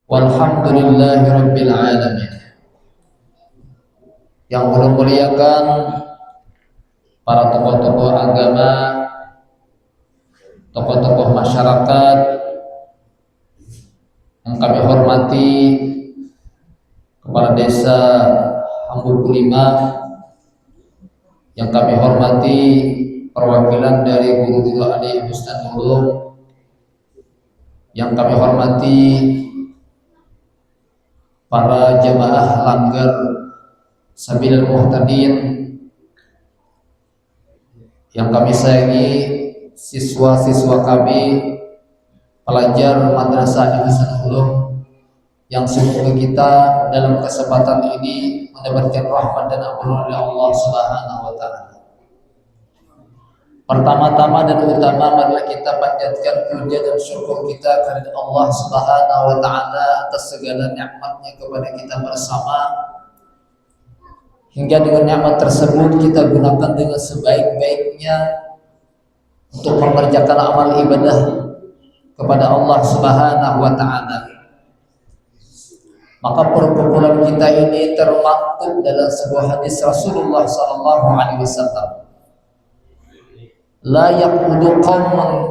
Walhamdulillahi Rabbil Alamin. Yang Allah muliakan para tokoh-tokoh agama, tokoh-tokoh masyarakat yang kami hormati, Kepala Desa Hamburg 5, yang kami hormati perwakilan dari Guru Ali Ustaz Nurul, yang kami hormati para jamaah langgar Sabilul Muhtadin, yang kami sayangi siswa-siswa kami, pelajar Madrasah Ihsan Ulum, yang semoga kita dalam kesempatan ini mendapatkan rahmat dan ampunan oleh Allah Subhanahu wa taala. Pertama-tama dan utama marilah kita panjatkan puja dan syukur kita kepada Allah Subhanahu wa taala atas segala nikmatnya kepada kita bersama, hingga dengan nikmat tersebut kita gunakan dengan sebaik-baiknya untuk mengerjakan amal ibadah kepada Allah Subhanahu wa taala. Maka perkumpulan kita ini termaktub dalam sebuah hadis Rasulullah sallallahu alaihi wasallam. La yaqudu qauman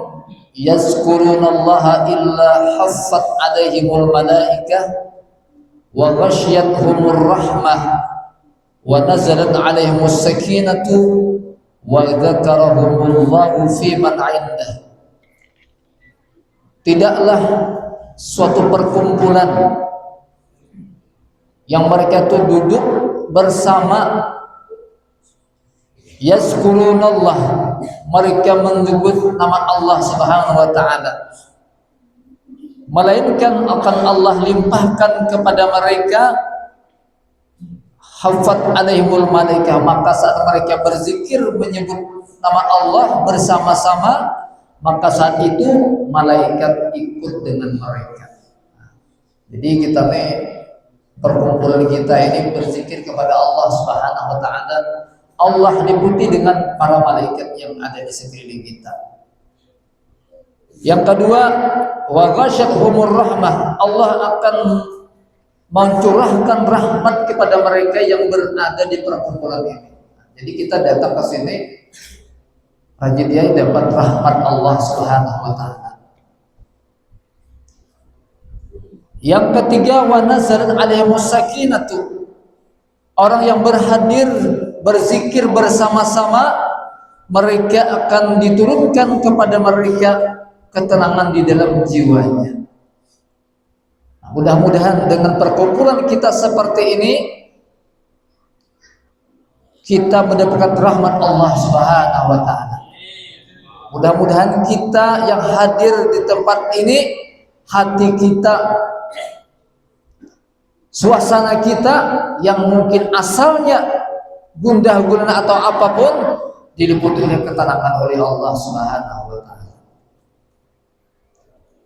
yazkurunallaha illa haffat alaihimul malaikah wa ghasyiyatuhumur rahmah wa nazalat alaihimus sakinatu wa dzakarahumullahu fi man 'indah. Tidaklah suatu perkumpulan yang mereka itu duduk bersama yazkurunallah, mereka menyebut nama Allah Subhanahu wa taala, melainkan akan Allah limpahkan kepada mereka hafat alaihimul malaikah, maka saat mereka berzikir menyebut nama Allah bersama-sama, maka saat itu malaikat ikut dengan mereka. Jadi kita nih, perkumpulan kita ini berzikir kepada Allah Subhanahu wa taala, Allah dipuji dengan para malaikat yang ada di sekeliling kita. Yang kedua, wa ghasyatuhumur rahmah, Allah akan mencurahkan rahmat kepada mereka yang berada di perkumpulan ini. Jadi kita datang ke sini rajin dia dapat rahmat Allah Subhanahu wa taala. Yang ketiga, wa nazalat alaihimus sakinatu, orang yang berhadir berzikir bersama-sama, mereka akan diturunkan kepada mereka ketenangan di dalam jiwanya. Mudah-mudahan dengan perkumpulan kita seperti ini kita mendapatkan rahmat Allah Subhanahu wa taala. Mudah-mudahan kita yang hadir di tempat ini, hati kita, suasana kita yang mungkin asalnya gundah gulana atau apapun, diliputi oleh ketenangan oleh Allah Subhanahu wa taala.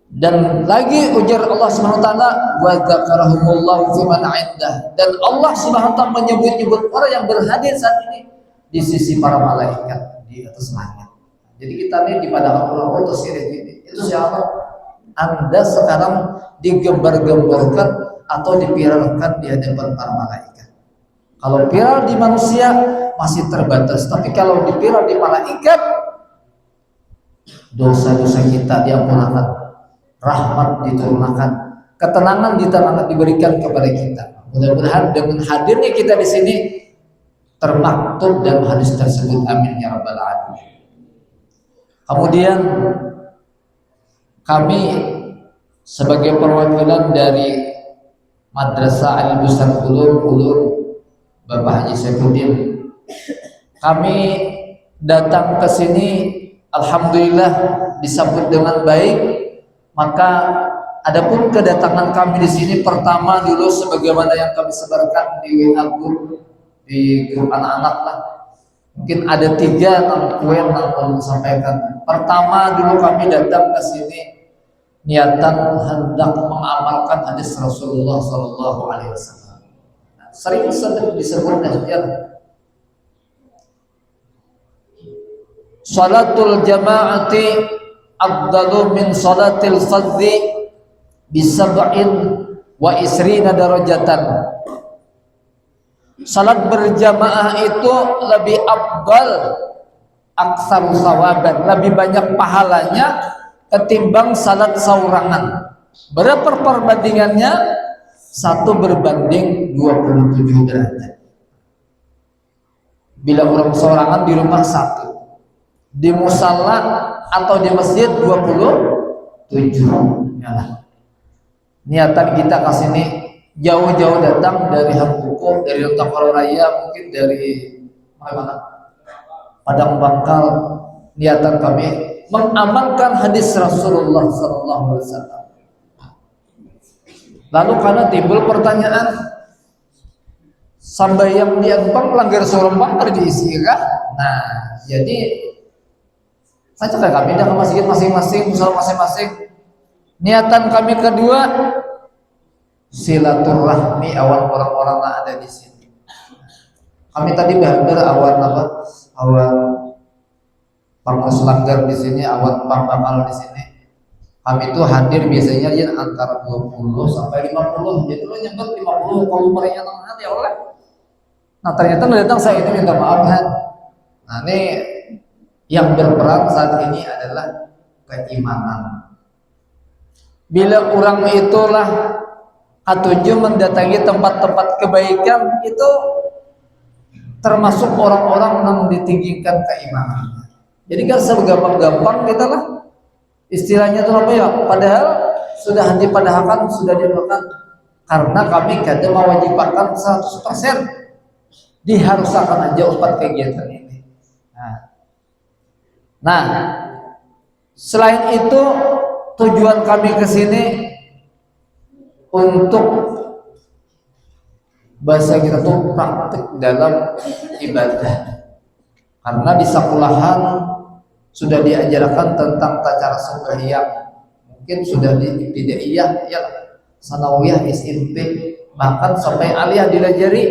Dan lagi ujar Allah Subhanahu wa taala, wa dzakarahumullahu fi man 'indah, dan Allah Subhanahu wa taala menyebut-nyebut orang yang berhadir saat ini di sisi para malaikat di atas langit. Jadi kita ini di padang Allah itu sirih itu siapa? Anda sekarang digembar-gemborkan atau dipiralkan di hadapan para malaikat. Kalau viral di manusia masih terbatas, tapi kalau diviral di malaikat, dosa-dosa kita diampunkan, rahmat diturunkan, ketenangan diberikan kepada kita. Mudah-mudahan dengan hadirnya kita di sini termaktub dalam hadis tersebut. Amin ya rabbal alamin. Kemudian kami sebagai perwakilan dari Madrasah Al-Ihsan Ulum Bapak Haji Saifuddin, kami datang ke sini alhamdulillah disambut dengan baik. Maka adapun kedatangan kami di sini, pertama dulu sebagaimana yang kami sebarkan di WA group, di grup anak-anak lah, mungkin ada 3 poin yang perlu sampaikan. Pertama dulu kami datang ke sini niatan hendak mengamalkan hadis Rasulullah sallallahu alaihi wasallam. Sering disebut salatul jamaati afdalu min salatil fardhi bisab'in wa isrina darajatan. Salat berjamaah itu lebih afdal, aksaru sawaban, lebih banyak pahalanya ketimbang salat saurangan. Berapa perbandingannya? 1 berbanding 27 derajat. Bila orang saurangan di rumah 1, di musala atau di masjid 27. Ya. Niatan kita ke sini jauh-jauh datang dari Hambuku, dari Tokoro Raya, mungkin dari mana? Padang Bangkal. Niatan kami mengamalkan hadis Rasulullah SAW. Lalu karena timbul pertanyaan, sambayang di Ampang langgar Sorembang diisi kah? Nah, jadi saja kami dah ke masjid masing-masing, musola masing-masing. Niatan kami kedua, silaturahmi awan orang-orang yang ada di sini. Kami tadi berada awan apa? Awan Pangus Langgar di sini, awan Pangkamal di sini. Kami itu hadir biasanya ya antara 20 sampai 50. Jadi lo nyebut 50 kalau mereka tangan ya oleh. Nah ternyata datang saya itu minta maaf kan. Nah ini yang berperan saat ini adalah keimanan. Bila orang itulah atuju mendatangi tempat-tempat kebaikan, itu termasuk orang-orang yang ditinggikan keimanan. Jadi kan segampang-gampang kita lah istilahnya itu apa ya? Padahal sudah dipadahkan, sudah dilakukan karena kami kadang mewajibkan 100% diharuskan aja 4 kegiatan ini. Nah, selain itu tujuan kami ke sini untuk bahasa kita tuh praktik dalam ibadah. Karena di sekolahan sudah diajarkan tentang tata cara sembahyang, mungkin sudah di ibtidaiyah, ya, sanawiyah, SMP, bahkan sampai aliyah dilajari,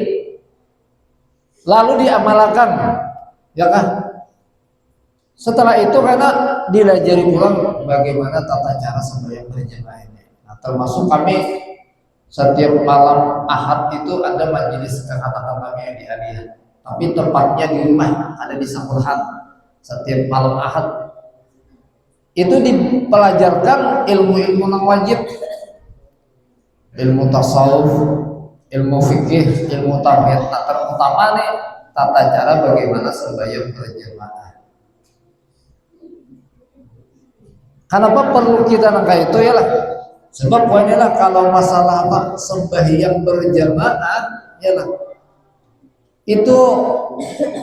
lalu diamalkan, ya kan? Setelah itu karena dilajari ulang bagaimana tata cara sembahyang berjamaah ini. Nah, termasuk kami setiap malam Ahad itu ada majelis kekanakan kami yang di aliyah, tapi tempatnya di rumah, ada di Sakurhan. Setiap malam Ahad itu dipelajarkan ilmu-ilmu yang wajib, ilmu tasawuf, ilmu fikih, ilmu tauhid. Nah, terutama nih tata cara bagaimana sembahyang berjamaah. Kenapa perlu kita nangka itu ya lah? Sebab poinnya lah kalau masalah sembahyang berjamaah ya lah, itu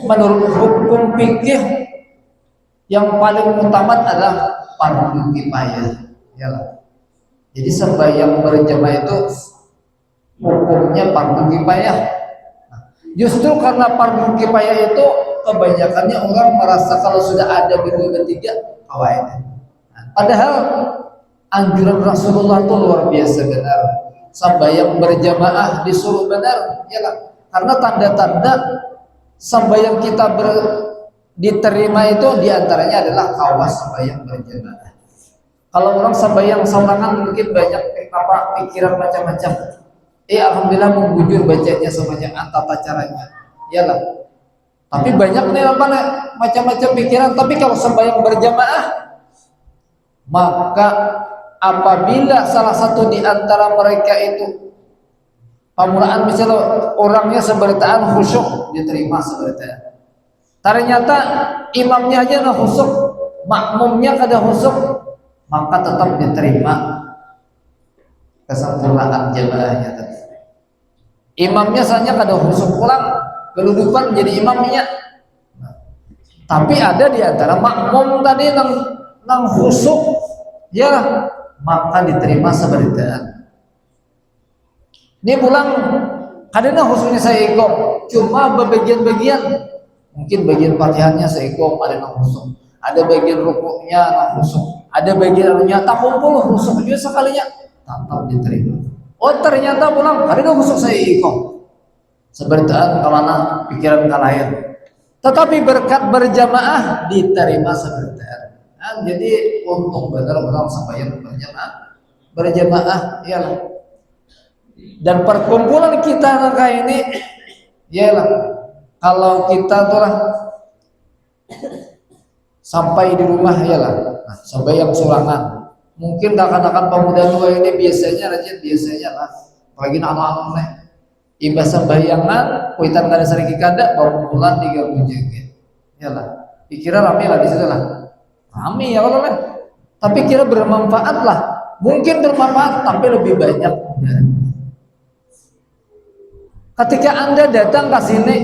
menurut hukum fikih yang paling utama adalah fardu kifayah, ya lah. Jadi sembahyang berjamaah itu hukumnya fardu kifayah. Nah, justru karena fardu kifayah itu kebanyakannya orang merasa kalau sudah ada minggu ketiga kawain. Nah, padahal anjuran Rasulullah itu luar biasa benar. Sembahyang berjamaah disuruh benar, ya lah. Karena tanda-tanda sembahyang kita diterima itu diantaranya adalah kawas sembahyang berjamaah. Kalau orang sembahyang saurangan mungkin banyak pikiran macam-macam. Alhamdulillah menggujur bacanya sembahyang tata caranya, iyalah. Tapi banyak nih apa macam-macam pikiran. Tapi kalau sembahyang berjamaah, maka apabila salah satu di antara mereka itu pamulaan, misalnya orangnya seberitaan khusyuk, diterima seberitaan. Ternyata imamnya aja nggak khusyuk, makmumnya kada khusyuk, maka tetap diterima kesempurnaan jamaahnya tadi. Imamnya saja kada khusyuk pulang, kedudukan jadi imamnya. Tapi ada di antara makmum tadi nang khusyuk, ya maka diterima seberitaan. Ini pulang kadang khusyuknya saya ikut, cuma bebagian-bagian. Mungkin bagian Fatihahnya seikut ada yang khusyuk, ada bagian rukuknya yang khusyuk, ada bagian anunya tak kumpul khusyuk juga sekalinya tetap diterima. Oh ternyata pulang ada yang khusyuk saya ikut, seberitaan kemana pikiran kalian, tetapi berkat berjamaah diterima seberitaan. Nah, jadi untung benar-benar sampai yang berjamaah, iyalah. Dan perkumpulan kita kayak ini, yalah, kalau kita tuh lah sampai di rumah yalah, sampai yang sulangan. Mungkin kakak-kakak pemuda tua ini biasanya rajin, biasanya lah, apalagi anak-anak nih, imbas sembayangan, kuitan kada sering kada, bawa pulang 30 jaga, yalah, dikira rame lah di situ lah, rame ya kalau lah, tapi kira bermanfaat lah, mungkin bermanfaat, tapi lebih banyak. Ketika Anda datang ke sini,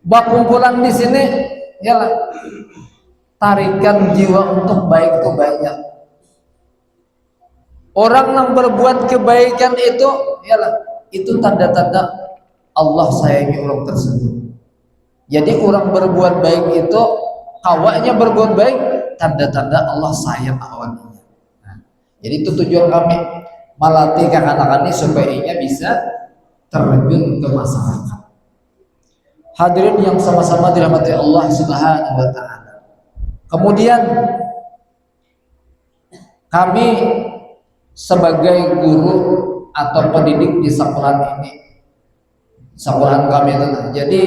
kumpulan di sini, yalah, tarikan jiwa untuk baik itu banyak. Orang yang berbuat kebaikan itu, yalah, itu tanda-tanda Allah sayangi orang tersebut. Jadi orang berbuat baik itu, awaknya berbuat baik, tanda-tanda Allah sayang awaknya. Jadi itu tujuan kami melatih anak-anak ini supaya ia bisa terjun ke masyarakat. Hadirin yang sama-sama dirahmati Allah Subhanahu wa taala. Kemudian kami sebagai guru atau pendidik di sekolahan ini, sekolahan kami itu, jadi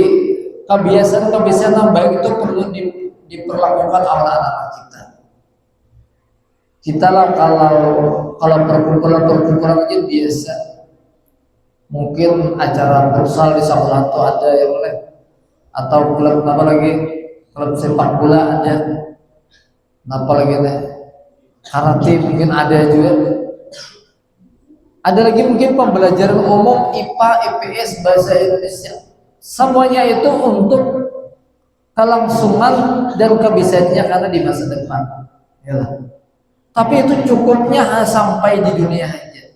kebiasaan yang baik itu perlu diperlakukan oleh anak-anak kita. Kita lah kalau perkumpulan aja biasa, mungkin acara futsal di sekolah itu ada yang boleh, atau klub apa lagi, klub sepak bola ada, apa lagi nih, karate mungkin ada juga, ada lagi mungkin pembelajaran umum IPA, IPS, bahasa Indonesia, semuanya itu untuk kelangsungan dan kebisaannya karena di masa depan, yalah. Tapi itu cukupnya sampai di dunia aja.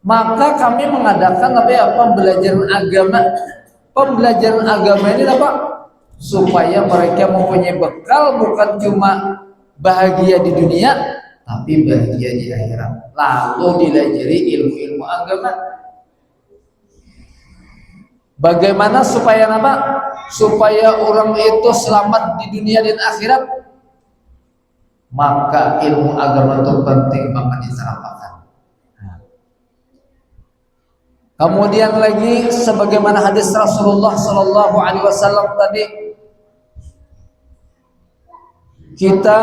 Maka kami mengadakan pembelajaran agama. Pembelajaran agama ini apa? Supaya mereka mempunyai bekal, bukan cuma bahagia di dunia, tapi bahagia di akhirat. Lalu dilajari ilmu-ilmu agama. Bagaimana supaya apa? Supaya orang itu selamat di dunia dan akhirat. Maka ilmu agama itu penting banget diserapakan. Kemudian lagi, sebagaimana hadis Rasulullah Sallallahu Alaihi Wasallam tadi, kita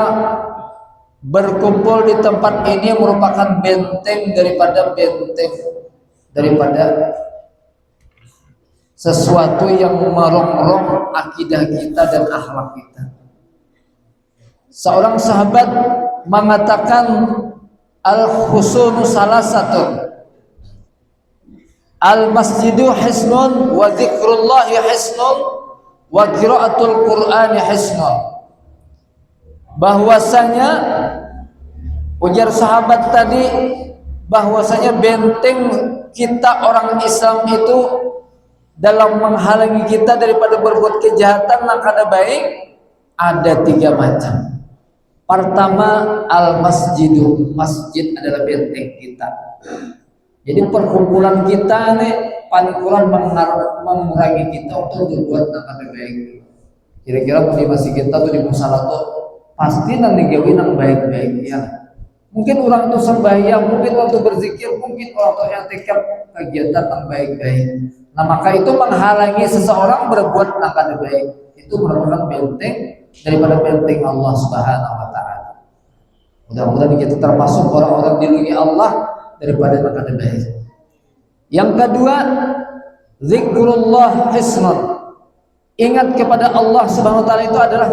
berkumpul di tempat ini merupakan benteng daripada sesuatu yang merongrong akidah kita dan akhlak kita. Seorang sahabat mengatakan, al-husunu salasatun, al-masjidu hisnun wa dzikrullahi hisnun wa qiraatul qur'ani hisnun. Bahwasanya, ujar sahabat tadi, bahwasanya benteng kita orang Islam itu dalam menghalangi kita daripada berbuat kejahatan yang kada baik ada 3 macam. Pertama, al-masjidu, masjid adalah benteng kita. Jadi perkumpulan kita nih paling kurang mengurangi kita untuk berbuat yang lebih baik. Kira-kira di masjid kita tuh di musola tuh pasti nang digawe nang baik-baik ya. Mungkin orang itu sembahyang, mungkin waktu berzikir, mungkin orang itu yang tekad kegiatan yang baik-baik. Nah maka itu menghalangi seseorang berbuat yang lebih baik. Itu merupakan benteng daripada benteng Allah Subhanahu wa taala. Mudah-mudahan kita termasuk orang-orang dilindungi Allah daripada yang kada baik. Yang kedua, zikrullah hisnun. Ingat kepada Allah Subhanahu wa taala itu adalah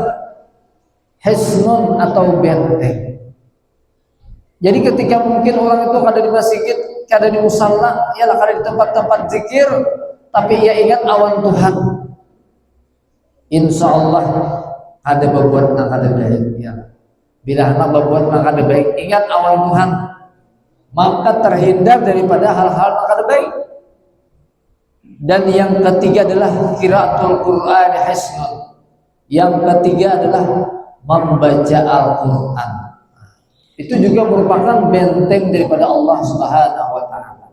hisnun atau benteng. Jadi ketika mungkin orang itu kada di masjid, kada di musalla, ialah kada di tempat-tempat zikir, tapi ia ingat awan Tuhan. Insya Allah ada berbuat yang kada baik ya. Bila hendak berbuat yang kada baik, ingat awan Tuhan, maka terhindar daripada hal-hal yang kada baik. Dan yang ketiga adalah qiraatul Qur'an hisnun. Yang ketiga adalah membaca Al-Qur'an. Itu juga merupakan benteng daripada Allah Subhanahu wa taala.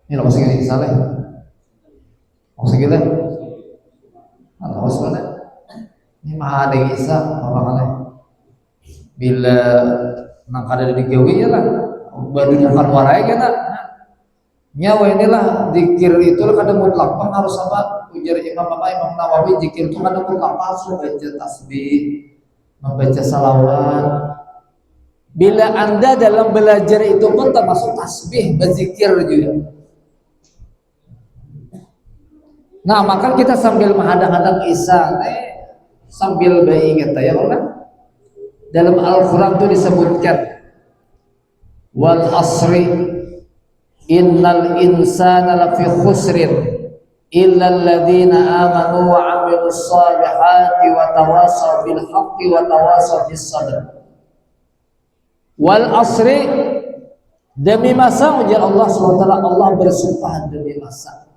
Ini loh masih gini salah. Masih gini. Allah Subhanahu. Ini maha ada Isa apa kali? Bila nang kada di gawe ya lah baru bukan warai kan nyawa inilah zikir itu kada mutlak bang harus apa ujar Imam Nawawi zikir itu kada mutlak harus membaca tasbih membaca salawat. Bila anda dalam belajar itu pun termasuk tasbih berzikir juga. Nah maka kita sambil menghadang-hadang Isa sambil bayi kita ya Allah. Dalam Al-Quran itu disebutkan wal asri innal insana lafi khusrin illa alladhina amanu wa amilus salihati wa tawasaw bil haqqi wa tawasaw bis sabr. Wal asri demi masa ujar Allah SWT, Allah bersumpah demi masa.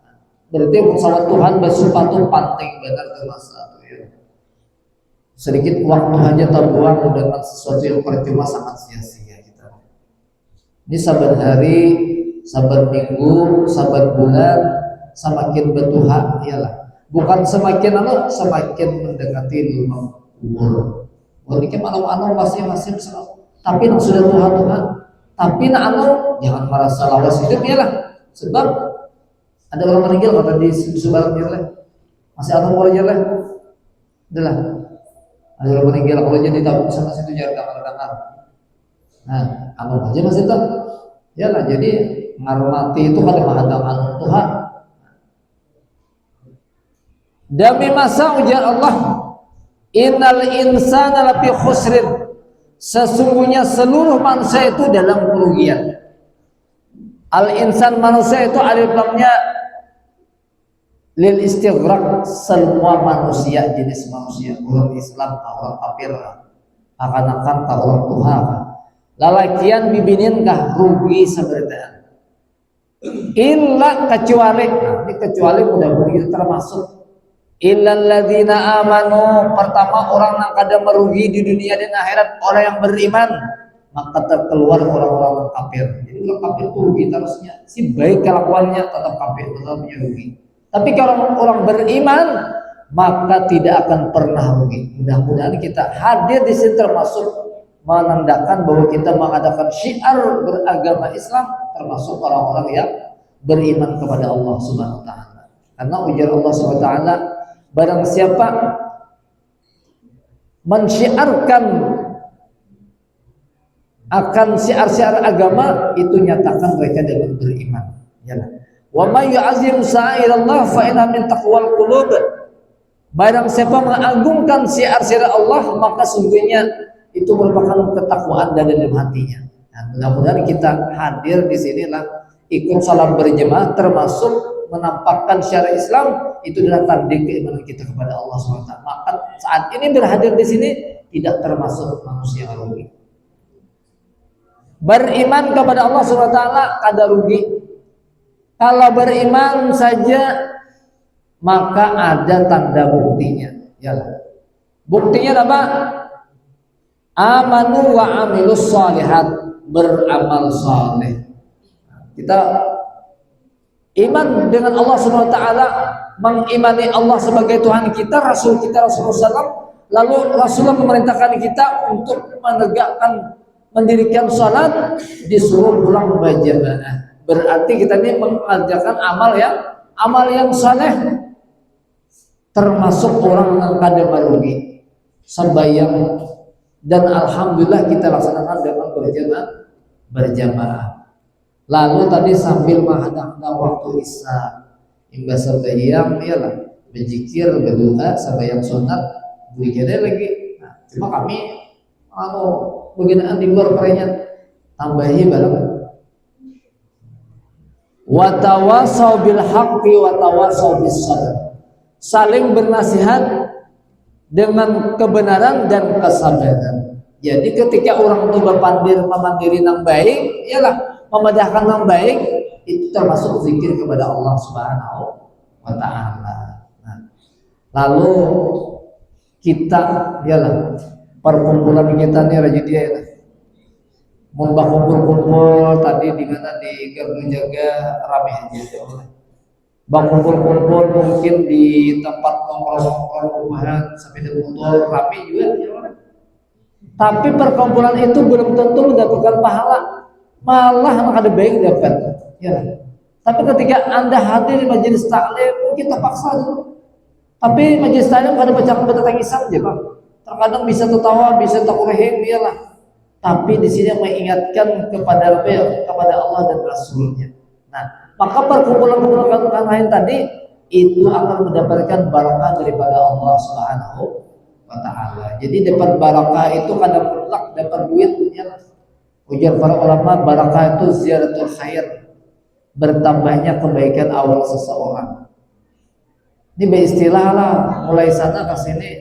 Berarti pesawat Tuhan bersumpah itu penting benar ke masa itu ya. Sedikit waktu aja terbuang dengan sesuatu yang percuma sangat sia-sia kita. Ini saban hari, saban minggu, saban bulan semakin bertuhan iyalah. Bukan semakin semakin mendekati lubang umur. Walaupun malam masih tapi nak sudah Tuhan. Tapi nak jangan merasa lawas hidup iyalah. Sebab ada orang meninggal kata di sebelah jalan. Masih boleh jalan. Adalah. Ada orang meninggal kalau jadi tabung sama situ jangan dengar. Nah, aja masih tak. Iyalah jadi menghormati itu kada menghadap Tuhan. Demi masa ujar Allah, innal insana lafi khusrin. Sesungguhnya seluruh manusia itu dalam kerugian. Al-insan manusia itu alif lamnya lil istighraq, semua manusia, jenis manusia, orang Islam, orang kafir, akan-akan orang Tuhan. Lalakian bibinin kah rugi sebenarnya. Illa kecuali, ini kecuali mudah-mudahan termasuk illal ladzina amanu, pertama orang yang kada merugi di dunia dan akhirat orang yang beriman, maka terkeluar orang-orang kafir. Jadi orang kafir itu rugi terusnya, si baik kelakuannya tetap kafir, tetap punya rugi. Tapi kalau orang beriman maka tidak akan pernah rugi. Mudah-mudahan kita hadir di sini termasuk menandakan bahwa kita mengadakan syiar beragama Islam, termasuk orang-orang yang beriman kepada Allah Subhanahu wa taala. Karena ujar Allah Subhanahu wa taala, barang siapa mensyiarkan akan syiar-syiar agama itu nyatakan mereka dengan beriman. Ya. Wa may yu'azzim sa'irallah fa inna min taqwal qulub. Barang siapa mengagungkan syiar-syiar Allah maka sungguhnya itu merupakan ketakwaan dari dalam hatinya. Nah, mudah-mudahan kita hadir di sinilah ikut salat berjemaah termasuk menampakkan syariat Islam, itu adalah tanda keimanan kita kepada Allah SWT. Maka saat ini berhadir di sini tidak termasuk manusia yang rugi. Beriman kepada Allah SWT kada rugi. Kalau beriman saja maka ada tanda buktinya. Yalah. Buktinya apa? Amanu wa amilus shalihat, beramal saleh. Kita iman dengan Allah Subhanahu wa taala, mengimani Allah sebagai Tuhan kita, Rasul kita Rasulullah SAW, lalu Rasulullah memerintahkan kita untuk menegakkan, mendirikan salat, disuruh pulang berjamaah. Berarti kita ini mengerjakan amal yang saleh, termasuk orang yang kada merugi, sembahyang, dan alhamdulillah kita laksanakan dengan berjamaah. Lalu tadi sambil menghadap waktu isya, imbas sembahyang ialah berzikir, berdoa, sembahyang sunat, beribadah lagi. Nah, cuma kami beginaan di luar perenya tambahi barang wa tawasaw bil haqqi wa tawasaw bis sabr, saling bernasihat dengan kebenaran dan kesabaran. Jadi ketika orang itu memandiri yang baik, ialah memedahkan yang baik, itu termasuk zikir kepada Allah Subhanahu wa taala. Nah, lalu kita ialah perkumpulan kita ini rajin dia ya. Membah kumpul-kumpul tadi di mana di Gardu Jaga ramai aja ya. Bang kumpul-kumpul mungkin di tempat nongkrong-nongkrong rumahan sampai di motor ramai juga ya. Tapi perkumpulan itu belum tentu mendapatkan pahala, malah ada baik dapat. Ya. Tapi ketika Anda hadir di majelis taklim, kita paksa dulu. Tapi majelis taklim ada bacaan tangisan aja, Pak. Terkadang bisa tertawa, bisa takurehing, iyalah. Tapi di sini mengingatkan kepada kepada Allah dan Rasulnya. Nah, maka perkumpulan-perkumpulan lain tadi itu akan mendapatkan barakah daripada Allah Subhanahu wa Ta'ala. Jadi dapat barakah itu kadang mutlak, dapat duit. Ya. Ujar para ulama, barakah itu ziyaratul khair, bertambahnya kebaikan awal seseorang. Ini beristilah lah, mulai sana ke sini.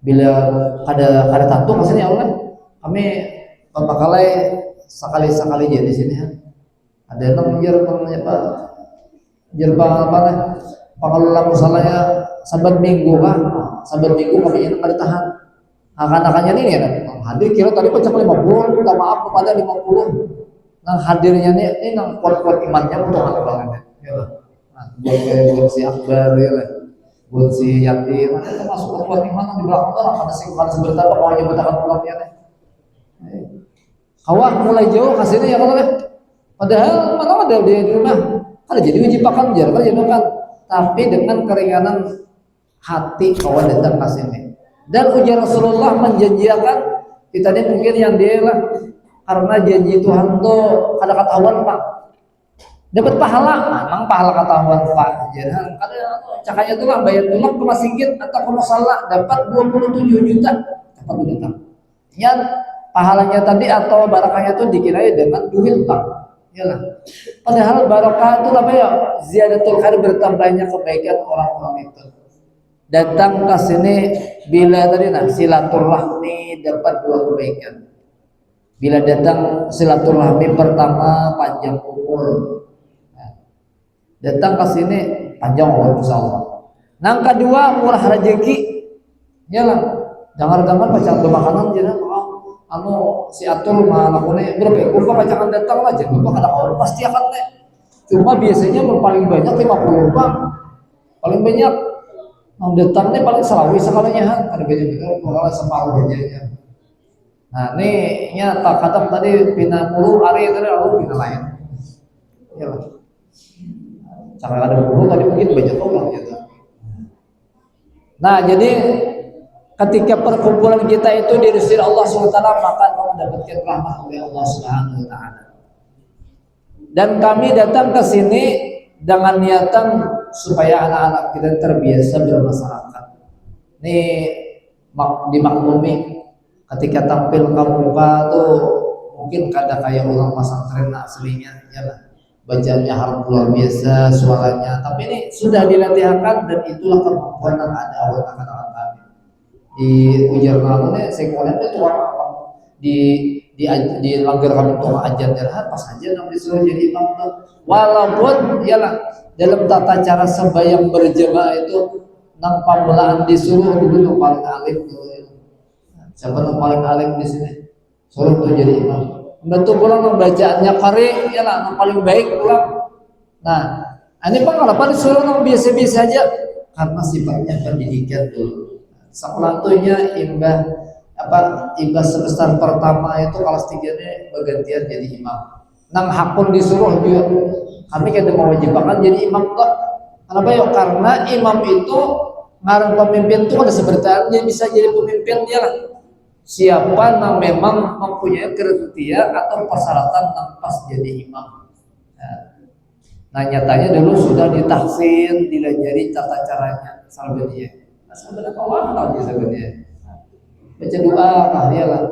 Bila ada tato ke sini Allah, kami pakai sekali jadi sini ya. Ada yang apa? Jerba apa nih? Pengelola musalahnya sabat minggu kan? Sabat minggu kami ini nggak ditahan. Akan-akannya ini ya, hadir kira tadi pecah 50, minta maaf kepada 50. Nah hadirnya ini nang kuat-kuat imannya untuk anak banget ya. Nah, buat si Akbar ya lah, buat si Yatim, itu masuk kuat iman di belakang orang pada singkat sebentar mau nyebutakan pulangnya nih. Kawan mulai jauh kasihnya ya kalau padahal mana ada dia di rumah, kan jadi wajib makan jarang aja makan, tapi dengan keringanan hati kawan datang kasihnya. Dan ujar Rasulullah menjanjikan kita ini mungkin yang dia lah. Karena janji Tuhan tuh ada ketahuan Pak, dapat pahala, memang pahala ketahuan Pak. Jangan ada cakanya tuh lah bayar tulang ke masjid atau ke musala dapat 27 juta dapat datang. Yang pahalanya tadi atau barakahnya tuh dikira dengan duit Pak. Yalah. Padahal barakah itu apa ya? Ziyadatul khair, bertambahnya kebaikan orang-orang itu. Datang ke sini bila tadi silaturahmi dapat 2 kebaikan. Bila datang silaturahmi pertama panjang umur, datang ke sini panjang umur insyaallah. Yang kedua murah rezeki, yalah. Jangan-jangan pacangan makanan jangan si atur mah lakune berapa kurva pacangan datang aja, bapak kada kawan pasti akan nek. Cuma biasanya paling banyak 50 Bang, paling banyak datangnya paling selawi sekalinya ada banyak kalau separuh aja. Nah ini nyata kadang tadi pina puluh hari tadi lalu pina lain ya lah cara ada puluh tadi mungkin banyak orang gitu. Nah jadi ketika perkumpulan kita itu diusir Allah SWT maka akan mendapatkan rahmat oleh Allah Subhanahu wa Ta'ala. Dan kami datang ke sini dengan niatan supaya anak-anak kita terbiasa bermasyarakat. Ini dimaklumi ketika tampil ke muka tuh mungkin kada kayak orang pesantren aslinya ya lah, bacaannya harus luar biasa suaranya, tapi ini sudah dilatihkan dan itulah kemampuan yang ada oleh anak-anak kami di ujar namanya sekolahnya itu di langgar kami tuh ajar derhat pas aja nang disuruh jadi imam tuh, walaupun ya lah dalam tata cara sembahyang berjamaah itu nang pamulaan disuruh dulu paling alim tuh. Siapa yang paling alim di sini? Suruh tuh jadi imam. Bentuk pulang membacaannya kari, ya lah, yang paling baik pulang. Nah, ini kenapa disuruh yang biasa-biasa aja? Karena sifatnya pendidikan dulu. Sekelantunya imbah semester pertama itu kelas 3 nya bergantian jadi imam. Nang hakun disuruh juga. Kami kada mewajibkan jadi imam kok. Kenapa ya? Karena imam itu ngarang pemimpin itu ada sebertaan dia bisa jadi pemimpin dia lah. Siapa yang memang mempunyai kriteria atau persyaratan yang pas jadi imam. Nah nyatanya dulu sudah ditahsin, dilajari tata caranya salbania. Nah sebenarnya kawan tahu sebenarnya. Baca doa kah lah,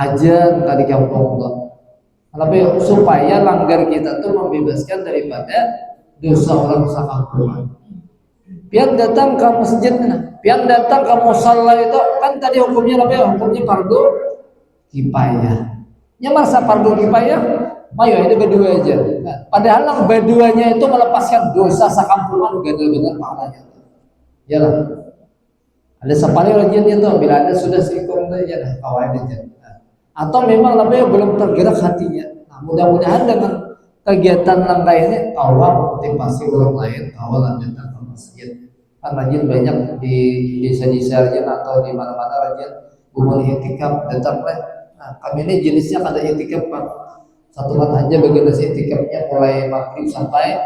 ajan tadi kampung tuh. Tapi supaya langgar kita tuh membebaskan daripada dosa orang sakampungan. Pian datang ke masjid, pian datang ke musalla itu kan tadi hukumnya apa ya? Hukumnya fardu kifayah. Nya masa fardu kifayah, mayo ini berdua aja. Nah, padahal yang berduanya itu melepaskan dosa sakampungan benar-benar pahalanya. Yalah. Ada sepali rajin itu bila ada sudah seikum aja dah kawan aja. Atau memang lebih belum tergerak hatinya. Nah, mudah-mudahan dengan kegiatan yang lainnya awal motivasi orang lain, awal lanjutan ke masjid. Kan rajin banyak di desa-desa rajin atau di mana-mana rajin kumul itikaf datang lah. Nah, kami ini jenisnya kada itikaf Pak. Satu mat aja bagian dari itikafnya mulai maghrib sampai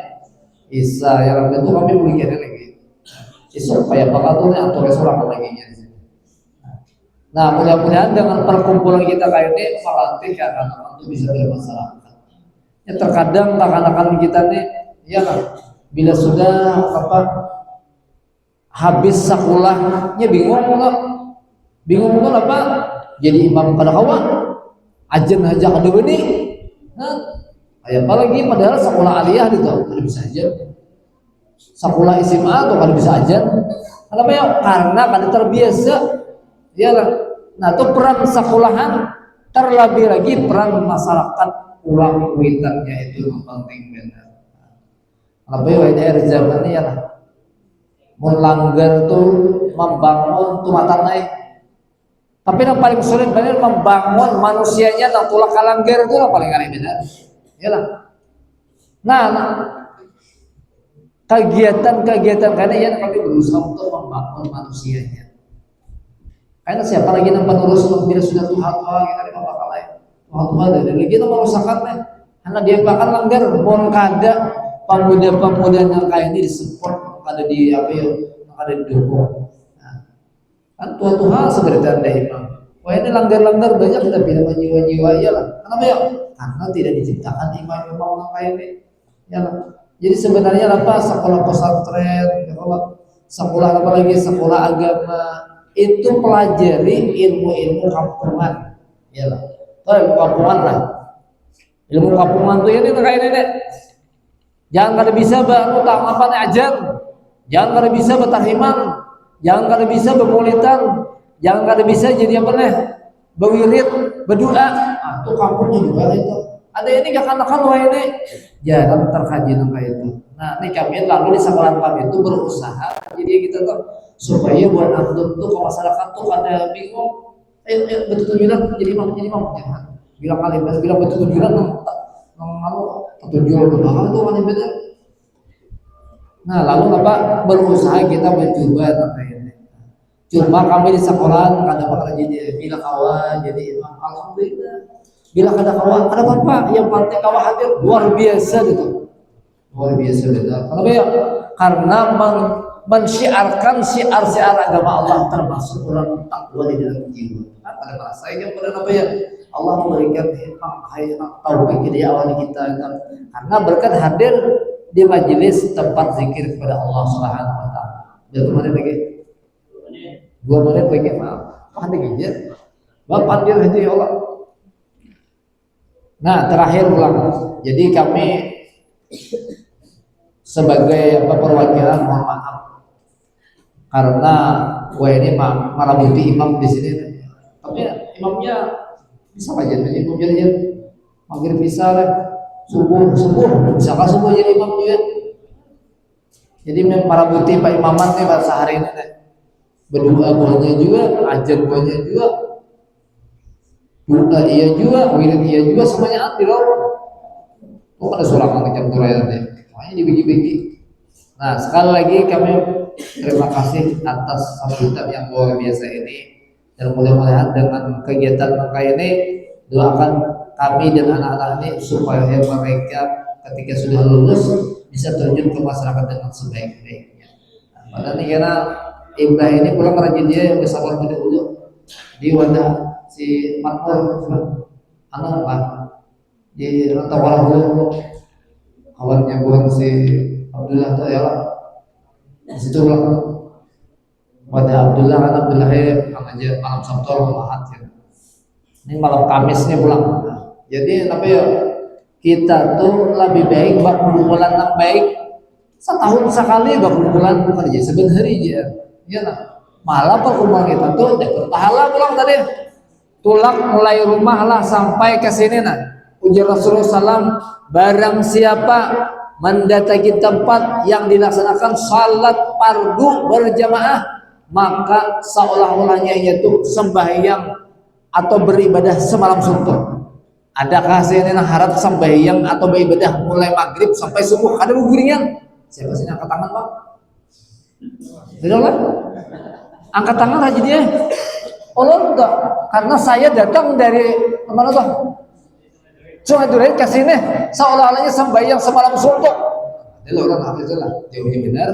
isya. Yang itu kami berikan lagi. Isu kayak bakal tuh atau restoran lagi nya. Nah, mudah-mudahan dengan perkumpulan kita kayak ini melatih anak-anak itu bisa bermasyarakat. Ya terkadang anak-anak kita nih, ya kan, bila sudah habis sekolahnya bingung apa? Jadi imam pada kawan, ajen aja kada beni. Nah, kayak apa lagi padahal sekolah aliyah itu kada bisa aja. Sekolah SMA tuh kada bisa aja. Kenapa ya? Karena kada terbiasa. Ya lah. Nah, itu peran sekolahan, terlebih lagi peran masyarakat ulang witannya itu yang penting benar. Lebih wajar zaman ini ya lah. Melanggar tuh membangun tuh mata naik. Tapi yang paling sulit benar membangun manusianya dan tulak kalanggar itu yang paling aneh benar. Ya lah. Nah, kegiatan karena ya kami berusaha untuk membangun manusianya. Karena siapa lagi yang penerus bila sudah Tuhan kita di bakal lain. Tuhan dari kita merusakkannya. Karena dia bakal langgar bon kada pemuda-pemuda yang kayak ini disupport kada di apa ya, kada didukung. Nah, kan Tuhan seperti anda imam. Wah ini langgar-langgar banyak kita pilih jiwa-jiwa ya lah. Kenapa ya? Karena tidak diciptakan imam-imam yang kayak ini. Ya lah. Jadi sebenarnya apa sekolah pesantren, sekolah apa lagi sekolah agama itu pelajari ilmu-ilmu kampungan, ya lah. Ilmu kampungan lah. Ilmu kampungan tuh ini kayak ini. Jangan kada bisa baru tanggapan ajar, jangan kada bisa bertahiman, jangan kada bisa bermulitan, jangan kada bisa jadi apa nih? Berwirid, berdoa. Ah, itu kampungnya juga itu. Ada ini gak kanakan wah ini. Jarang terkaji kayak itu. Nah, ini kami lalu di sekolah kami itu berusaha jadi kita tuh supaya buat antum tuh ke masyarakat tuh kada bingung. Betul tujuan jadi imam jangan. Bilang kali bilang betul tujuan tujuan betul tuh kan beda. Nah, lalu apa berusaha kita mencoba kayak ini. Cuma kami di sekolah kada bakal jadi bila kawan jadi imam alhamdulillah. Bila kada kawan ada apa yang penting kawan hadir luar biasa gitu. Luar biasa benar. Kenapa ya? Karena mensyiarkan syiar-syiar agama Allah termasuk orang takwa di dalam jiwa. Pada bahasa ini pada apa ya? Allah memberikan taufik di awal kita karena berkat hadir di majelis tempat zikir kepada Allah Subhanahu wa taala. Berapa menit lagi? 2 menit lagi, maaf. Pandai aja. Bapak pandir aja ya Allah. Nah, terakhir ulang. Jadi kami sebagai perwakilan mohon maaf karena ini marabuti imam di sini. Tapi imamnya bisa aja jadi imam jadi maghrib bisa lah, subuh bisa kan subuh jadi imam juga. Jadi marabuti pak imaman nih pada sehari ini berdoa buahnya juga, ajar buahnya juga, doa iya juga, wirid iya juga, semuanya anti loh. Oh ada sulaman macam tu ya deh, makanya dibagi-bagi. Nah sekali lagi kami terima kasih atas sambutan yang luar biasa ini dan mudah-mudahan dengan kegiatan kayak ini doakan kami dan anak-anak ini supaya mereka ketika sudah lulus bisa terjun ke masyarakat dengan sebaik-baiknya. Padahal ini karena Ibrah ini pulang rajin dia yang bersabar dulu di wadah si Makmur anak pak di Rantawala kawannya bukan si Abdullah tuh ya lah di situ lah wadah Abdullah kan Abdullah aja malam Sabtu malam Ahad ya. Ini malam Kamis nih pulang. Jadi apa ya kita tuh lebih baik berkumpulan yang baik setahun sekali berkumpulan kerja sebenarnya aja. Ya lah. Malah perkumpulan kita tuh dapat pahala pulang tadi. Tulak mulai rumah lah sampai ke sini nah. Ujar Rasulullah SAW, barang siapa mendatangi tempat yang dilaksanakan salat fardu berjamaah, maka seolah-olahnya yaitu sembahyang atau beribadah semalam suntuk. Adakah saya ini harap sembahyang atau beribadah mulai maghrib sampai subuh? Ada guringan? Siapa sih angkat tangan pak? Tidak lah. Angkat tangan aja dia. ulun enggak, karena saya datang dari mana tuh? Sungai Durian ke sini seolah-olahnya sembahyang semalam suntuk. Jadi orang apa itu lah, jauhnya benar.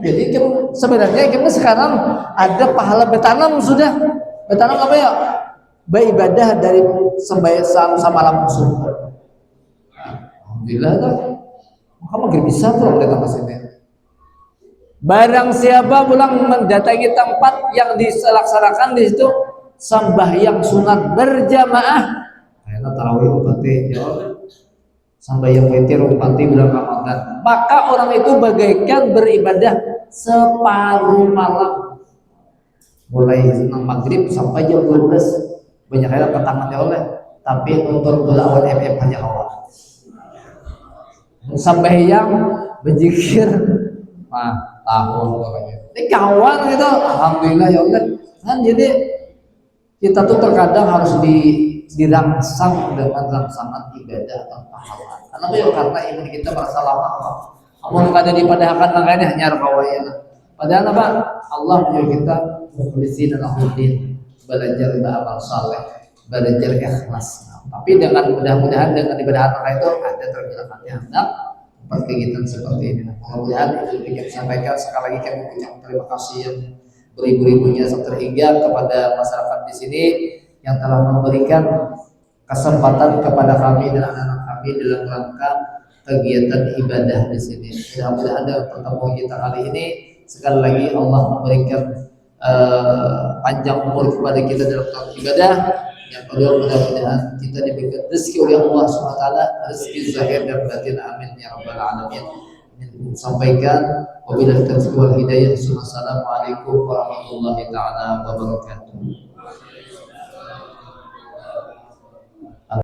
Jadi sebenarnya kita sekarang ada pahala bertanam sudah. Bertanam apa ya? Beribadah dari sembahyang semalam suntuk. Alhamdulillah kan. Kamu gak bisa tuh datang ke sini. Barang siapa pulang mendatangi tempat yang dilaksanakan di situ sembahyang sunat berjamaah, karena tarawih upati ya, sembahyang witir upati bulan Ramadan, maka orang itu bagaikan beribadah separuh malam, mulai maghrib sampai jam 12. Banyak yang ketangannya oleh, tapi untuk belawan FF hanya Allah. Sembahyang berzikir tahun pokoknya. Ini kawan gitu, alhamdulillah ya Allah. Kan jadi kita tuh terkadang harus dirangsang dengan rangsangan ibadah atau pahala. Karena ya karena iman kita merasa lama kok. Amun kada dipadahkan makanya hanya kawaya. Padahal apa? Allah menyuruh kita mukhlisin dan akhudin, belajar beramal saleh, belajar ikhlas. Tapi dengan mudah-mudahan dengan ibadah itu ada terbilang hendak kegiatan seperti ini. Mudah-mudahan itu yang disampaikan. Sekali lagi kami mengucapkan terima kasih yang beribu-ribunya terhingga kepada masyarakat di sini yang telah memberikan kesempatan kepada kami dan anak-anak kami dalam rangka kegiatan ibadah di sini. Mudah-mudahan dalam pertemuan kita kali ini sekali lagi Allah memberikan panjang umur kepada kita dalam rangka ibadah. Yang kedua, mudah-mudahan kita diberikan rezeki oleh Allah SWT, rezeki zahir dan batin. Amin ya rabbal alamin. Sampaikan wabillahi taufiq wal hidayah. Assalamualaikum warahmatullahi taala wabarakatuh.